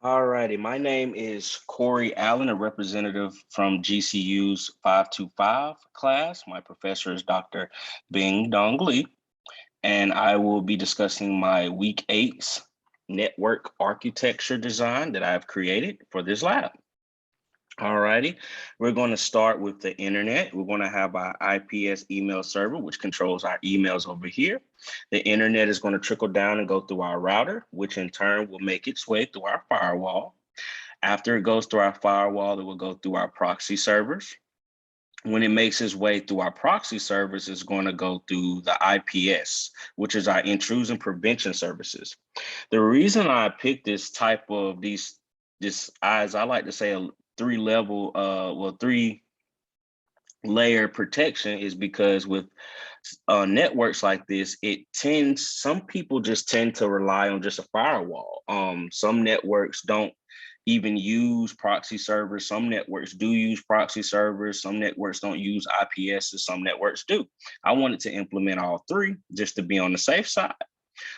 Alrighty, my name is Corey Allen, a representative from GCU's 525 class. My professor is Dr. Bing Dong Lee, and I will be discussing my Week 8's network architecture design that I've created for this lab. Alrighty, we're going to start with the internet. We're going to have our IPS email server, which controls our emails over here. The internet is going to trickle down and go through our router, which in turn will make its way through our firewall. After it goes through our firewall, it will go through our proxy servers. When it makes its way through our proxy servers, it's going to go through the IPS, which is our intrusion prevention services. The reason I picked this type of as I like to say, a three layer protection is because with networks like this, some people just tend to rely on just a firewall. Some networks don't even use proxy servers. Some networks do use proxy servers. Some networks don't use IPS, some networks do. I wanted to implement all three just to be on the safe side.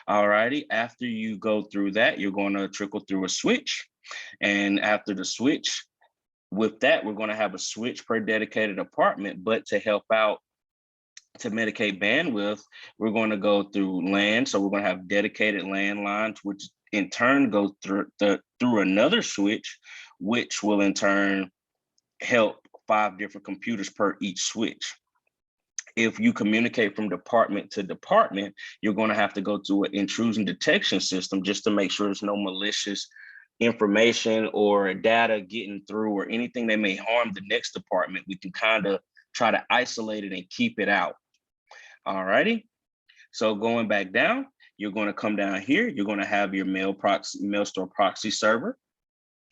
Alrighty, after you go through that, you're going to trickle through a switch. And after the switch, with that, we're going to have a switch per dedicated apartment, but to help out to mitigate bandwidth, we're going to go through LAN. So we're going to have dedicated LAN lines, which in turn go through another switch, which will in turn help 5 different computers per each switch. If you communicate from department to department, you're going to have to go through an intrusion detection system just to make sure there's no malicious information or data getting through or anything that may harm the next department. We can kind of try to isolate it and keep it out. All righty. So going back down, you're going to come down here. You're going to have your mail store proxy server.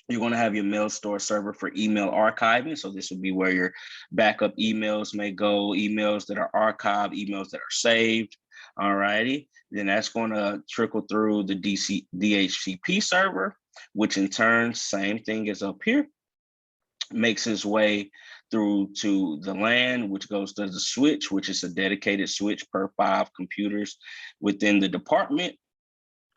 You're going to have your mail store server for email archiving. So this will be where your backup emails may go, emails that are archived, emails that are saved. All righty. Then that's going to trickle through the DHCP server, which in turn, same thing as up here, makes its way through to the LAN, which goes to the switch, which is a dedicated switch per 5 computers within the department.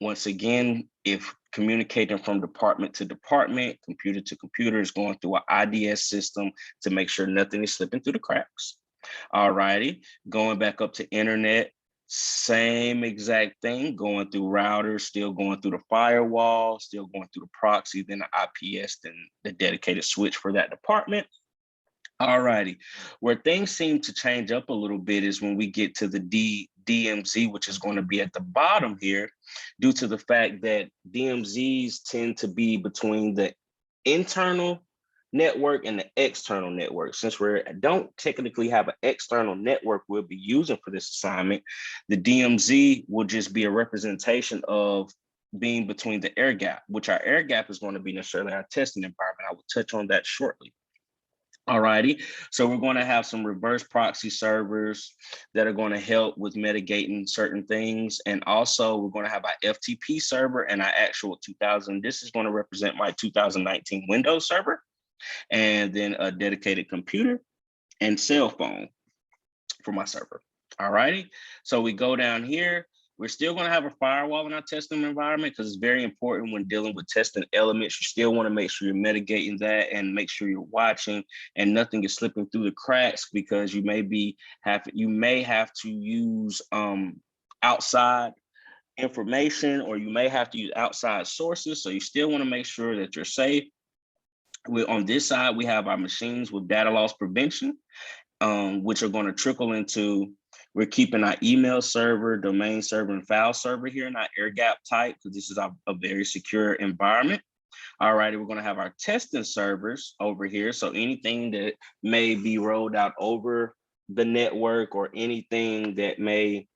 Once again, if communicating from department to department, computer to computer, is going through an IDS system to make sure nothing is slipping through the cracks. All righty, going back up to internet, same exact thing, going through routers, still going through the firewall, still going through the proxy, then the IPS, then the dedicated switch for that department. All righty, where things seem to change up a little bit is when we get to the DMZ, which is going to be at the bottom here, due to the fact that DMZs tend to be between the internal network and the external network. Since we don't technically have an external network we'll be using for this assignment, the DMZ will just be a representation of being between the air gap, which our air gap is going to be necessarily our testing environment. I will touch on that shortly. All righty, so we're going to have some reverse proxy servers that are going to help with mitigating certain things. And also we're going to have our FTP server and our actual 2000. This is going to represent my 2019 Windows server, and then a dedicated computer and cell phone for my server. All righty, so we go down here. We're still going to have a firewall in our testing environment because it's very important when dealing with testing elements. You still want to make sure you're mitigating that and make sure you're watching and nothing is slipping through the cracks, because you may have to use outside information, or you may have to use outside sources. So you still want to make sure that you're safe. On this side, we have our machines with data loss prevention, which are going to trickle into. We're keeping our email server, domain server, and file server here in our air gap type, because this is a very secure environment. All righty, we're going to have our testing servers over here. So anything that may be rolled out over the network, or anything that may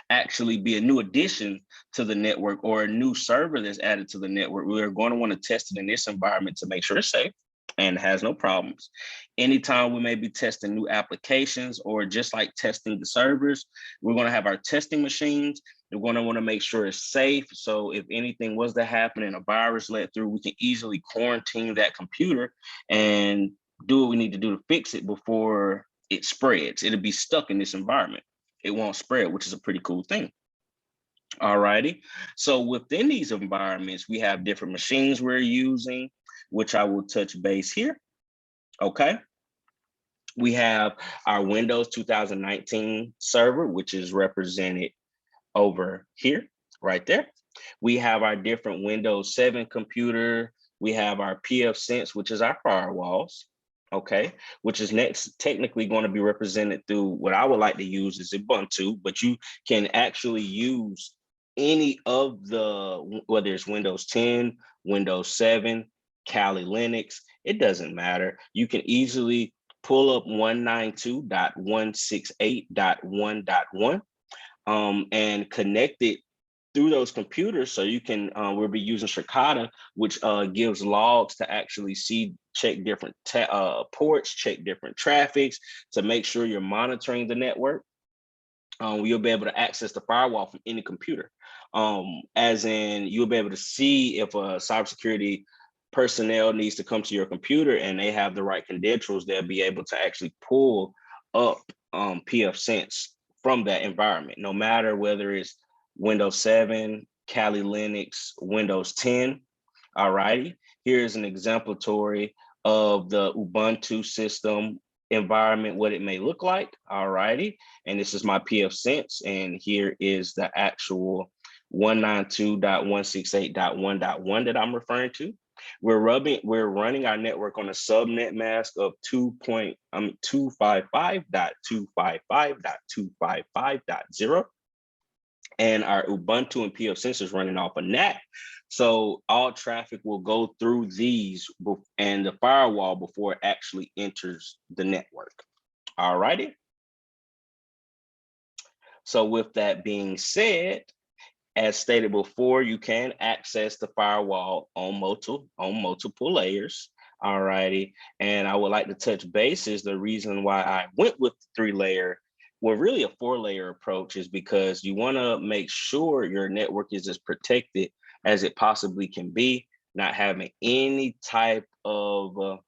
actually be a new addition to the network, or a new server that's added to the network, we're going to want to test it in this environment to make sure it's safe and has no problems. Anytime we may be testing new applications, or just like testing the servers, we're going to have our testing machines. We're going to want to make sure it's safe. So if anything was to happen and a virus let through, we can easily quarantine that computer and do what we need to do to fix it before it spreads. It'll be stuck in this environment. It won't spread, which is a pretty cool thing. All righty. So within these environments, we have different machines we're using, which I will touch base here. Okay. We have our Windows 2019 server, which is represented over here, right there. We have our different Windows 7 computer. We have our PF Sense, which is our firewalls, okay, which is next technically going to be represented through what I would like to use is Ubuntu, but you can actually use any of the, whether it's Windows 10, Windows 7, Kali Linux, it doesn't matter. You can easily pull up 192.168.1.1 and connect it through those computers. So you can, we'll be using Shirkata, which gives logs to actually see, check different ports, check different traffics to make sure you're monitoring the network. You'll be able to access the firewall from any computer. As in, you'll be able to see if a cybersecurity personnel needs to come to your computer and they have the right credentials, they'll be able to actually pull up PF Sense from that environment, no matter whether it's Windows 7, Kali Linux, Windows 10. All righty. Here's an exemplary of the Ubuntu system environment, what it may look like. All righty. And this is my PF Sense. And here is the actual 192.168.1.1 that I'm referring to. We're running our network on a subnet mask of 2.255.255.255.0. And our Ubuntu and PF Sense is running off a NAT. So all traffic will go through these and the firewall before it actually enters the network. All righty. So with that being said, as stated before, you can access the firewall on multiple layers. All righty. And I would like to touch bases. The reason why I went with the 3-layer, well, really a 4-layer approach, is because you want to make sure your network is as protected as it possibly can be, not having any type of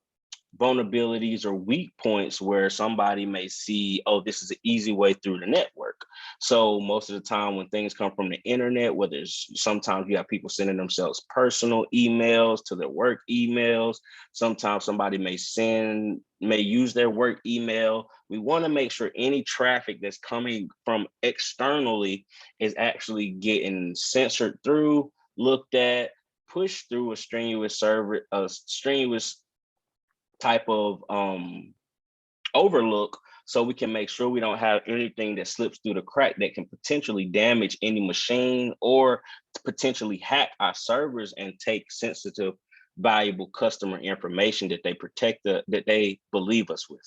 vulnerabilities or weak points where somebody may see, oh, this is an easy way through the network. So most of the time when things come from the internet, whether it's sometimes you have people sending themselves personal emails to their work emails, sometimes somebody may use their work email. We want to make sure any traffic that's coming from externally is actually getting censored through, looked at, pushed through a strenuous server, a strenuous type of overlook, so we can make sure we don't have anything that slips through the crack that can potentially damage any machine or potentially hack our servers and take sensitive, valuable customer information that they that they believe us with.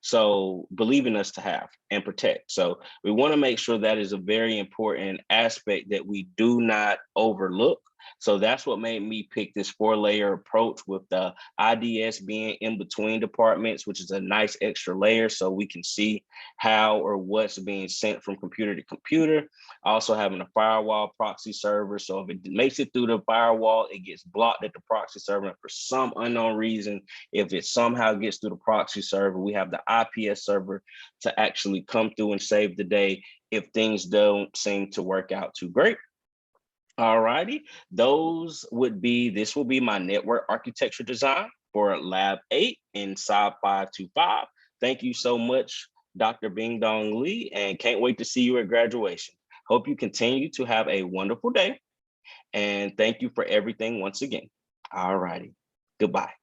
So believing us to have and protect. So we want to make sure that is a very important aspect that we do not overlook. So that's what made me pick this 4-layer approach, with the IDS being in between departments, which is a nice extra layer so we can see how or what's being sent from computer to computer. Also having a firewall proxy server. So if it makes it through the firewall, it gets blocked at the proxy server. And for some unknown reason, if it somehow gets through the proxy server, we have the IPS server to actually come through and save the day if things don't seem to work out too great. All righty, this will be my network architecture design for Lab 8 in SOB 525. Thank you so much, Dr. Bing Dong Lee, and can't wait to see you at graduation. Hope you continue to have a wonderful day, and thank you for everything once again. All righty, goodbye.